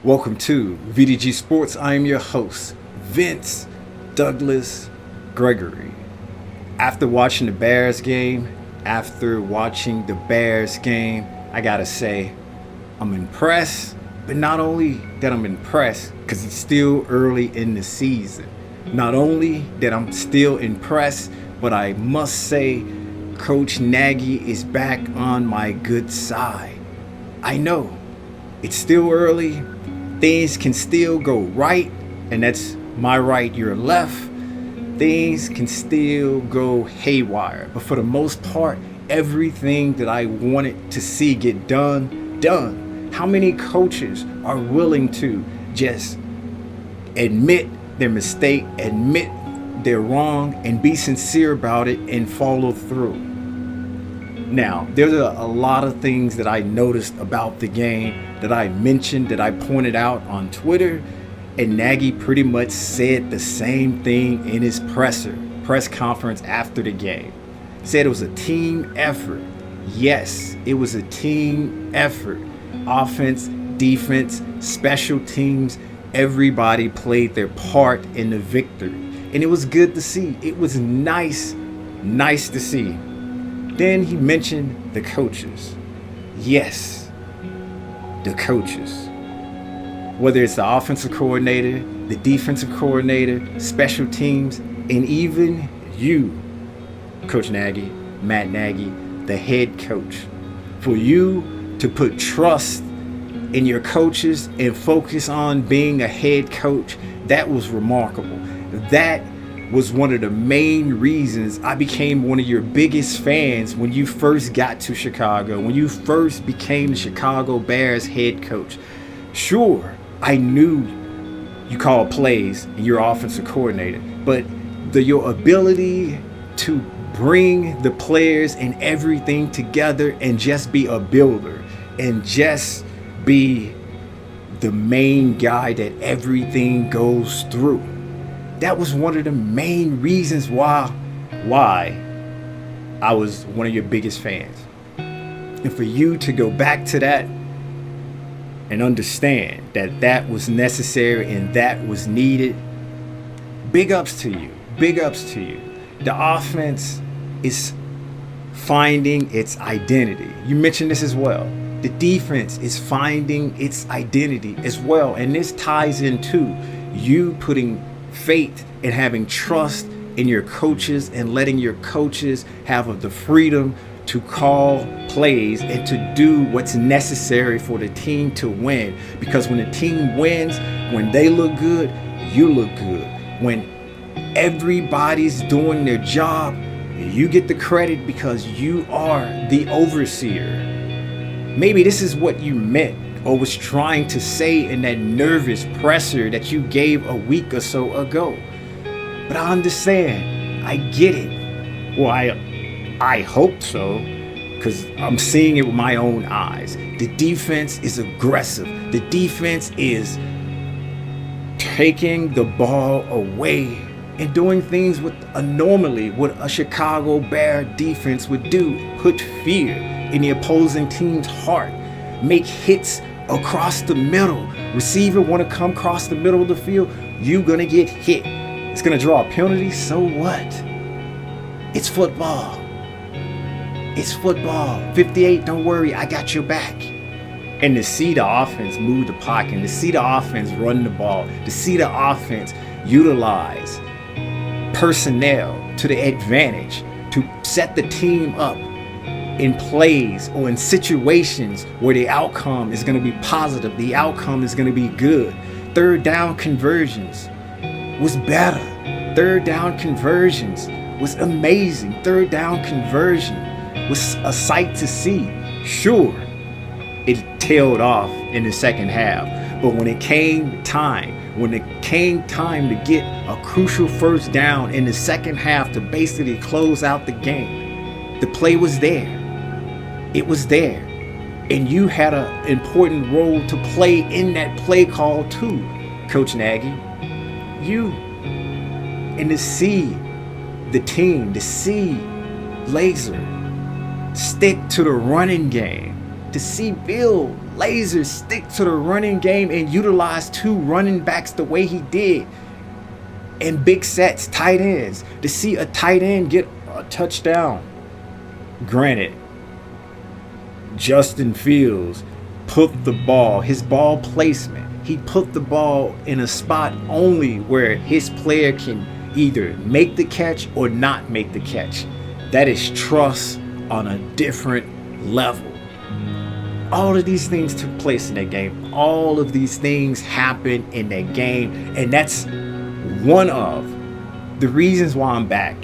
Welcome to VDG Sports. I am your host, Vince Douglas Gregory. After watching the Bears game, I gotta say, I'm impressed. But not only that I'm impressed, because it's still early in the season. Not only that I'm still impressed, but I must say, Coach Nagy is back on my good side. I know it's still early. Things can still go right, and that's my right, your left. Things can still go haywire. But for the most part, everything that I wanted to see get done. How many coaches are willing to just admit their mistake, admit they're wrong, and be sincere about it and follow through? Now, there's a lot of things that I noticed about the game that I mentioned, that I pointed out on Twitter, and Nagy pretty much said the same thing in his press conference after the game. He said it was a team effort. Yes, it was a team effort. Offense, defense, special teams, everybody played their part in the victory. And it was good to see. It was nice to see. Then he mentioned the coaches. Yes, the coaches. Whether it's the offensive coordinator, the defensive coordinator, special teams, and even you, Coach Nagy, Matt Nagy, the head coach. For you to put trust in your coaches and focus on being a head coach, that was remarkable. That was one of the main reasons I became one of your biggest fans when you first got to Chicago, when you first became the Chicago Bears head coach. Sure, I knew you called plays and you're offensive coordinator, but your ability to bring the players and everything together and just be a builder and just be the main guy that everything goes through. That was one of the main reasons why I was one of your biggest fans. And for you to go back to that and understand that that was necessary and that was needed, big ups to you. Big ups to you. The offense is finding its identity. You mentioned this as well. The defense is finding its identity as well. And this ties into you putting faith and having trust in your coaches and letting your coaches have the freedom to call plays and to do what's necessary for the team to win. Because when the team wins, when they look good, you look good. When everybody's doing their job, you get the credit because you are the overseer. Maybe this is what you meant or was trying to say in that nervous presser that you gave a week or so ago. But I understand. I get it. Well, I hope so, because I'm seeing it with my own eyes. The defense is aggressive. The defense is taking the ball away and doing things with normally what a Chicago Bear defense would do. Put fear in the opposing team's heart. Make hits across the middle. Receiver want to come across the middle of the field, you're going to get hit. It's going to draw a penalty, so what? It's football. It's football. 58, don't worry, I got your back. And to see the offense move the pocket, to see the offense run the ball, to see the offense utilize personnel to the advantage, to set the team up in plays or in situations where the outcome is going to be positive, the outcome is going to be good. Third down conversions was better. Third down conversions was amazing. Third down conversion was a sight to see. Sure, it tailed off in the second half, but when it came time to get a crucial first down in the second half to basically close out the game, the play was there. It was there. And you had an important role to play in that play call too, Coach Nagy. You. And to see the team, to see Laser stick to the running game, to see Bill laser, stick to the running game, and utilize 2 running backs the way he did. And big sets, tight ends. To see a tight end get a touchdown. Granted, Justin Fields put the ball, his ball placement, he put the ball in a spot only where his player can either make the catch or not make the catch. That is trust on a different level. All of these things took place in that game. All of these things happened in that game. And that's one of the reasons why I'm back.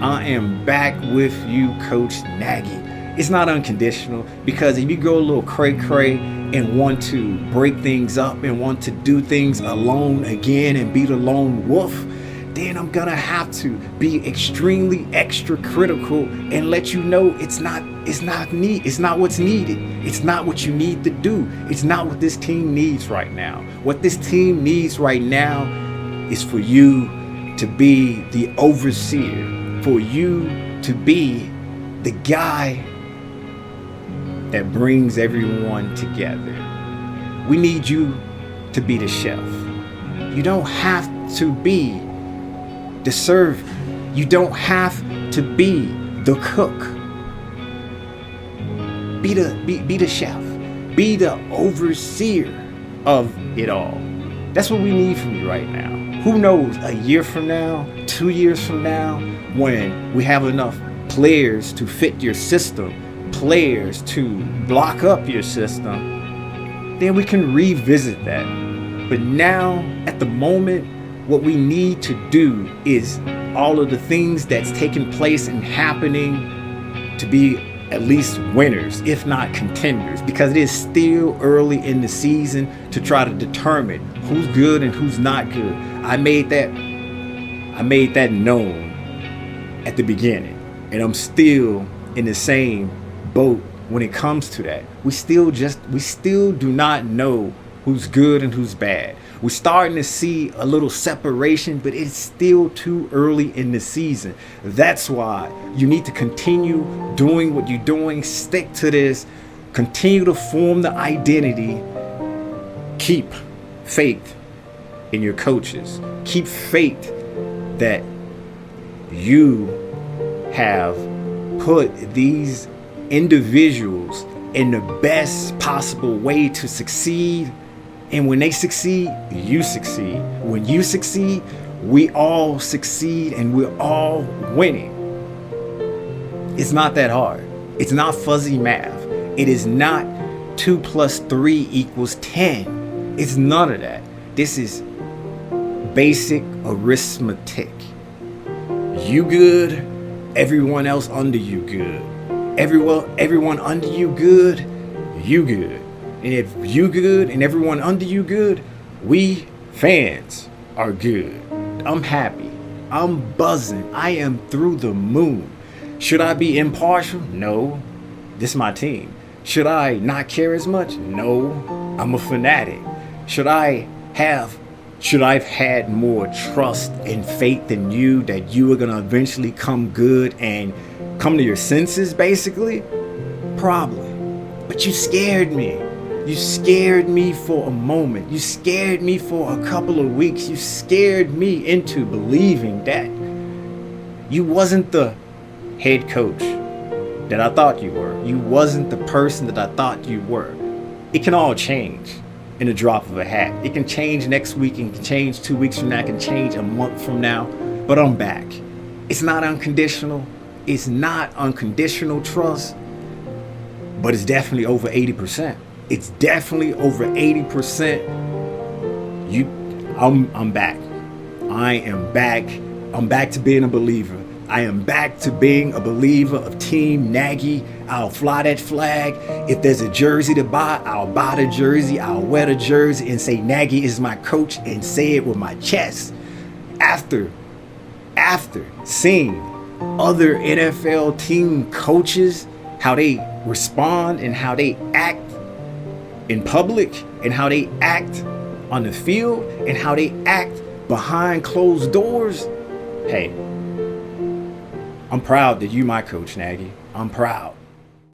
I am back with you, Coach Nagy. It's not unconditional, because if you go a little cray-cray and want to break things up and want to do things alone again and be the lone wolf, then I'm gonna have to be extremely extra critical and let you know it's not what's needed. It's not what you need to do. It's not what this team needs right now. What this team needs right now is for you to be the overseer, for you to be the guy that brings everyone together. We need you to be the chef. You don't have to be the server. You don't have to be the cook. Be the chef. Be the overseer of it all. That's what we need from you right now. Who knows, a year from now, 2 years from now, when we have enough players to fit your system, players to block up your system, then we can revisit that. But now, at the moment, what we need to do is all of the things that's taking place and happening to be at least winners, if not contenders, because it is still early in the season to try to determine who's good and who's not good. I made that known at the beginning, and I'm still in the same boat when it comes to that. We still do not know who's good and who's bad. We're starting to see a little separation, but it's still too early in the season. That's why you need to continue doing what you're doing. Stick to this. Continue to form the identity. Keep faith in your coaches. Keep faith that you have put these individuals in the best possible way to succeed. And when they succeed, you succeed. When you succeed, we all succeed, and we're all winning. It's not that hard. It's not fuzzy math. It is not 2 + 3 = 10. It's none of that. This is basic arithmetic. You good, everyone else under you good. Everyone under you good, you good. And if you good and everyone under you good, we fans are good. I'm happy. I'm buzzing. I am through the moon. Should I be impartial? No. This is my team. Should I not care as much? No. I'm a fanatic. Should I have had more trust and faith in you that you were going to eventually come good and come to your senses, basically? Probably. But you scared me. You scared me for a moment. You scared me for a couple of weeks. You scared me into believing that you wasn't the head coach that I thought you were. You wasn't the person that I thought you were. It can all change in a drop of a hat. It can change next week. It can change 2 weeks from now. It can change a month from now. But I'm back. It's not unconditional. It's not unconditional trust. But it's definitely over 80%. It's definitely over 80%. I'm back. I am back. I'm back to being a believer. I am back to being a believer of Team Nagy. I'll fly that flag. If there's a jersey to buy, I'll buy the jersey. I'll wear the jersey and say Nagy is my coach and say it with my chest. After seeing other NFL team coaches, how they respond and how they act in public and how they act on the field and how they act behind closed doors, hey, I'm proud that you my coach, Nagy. I'm proud.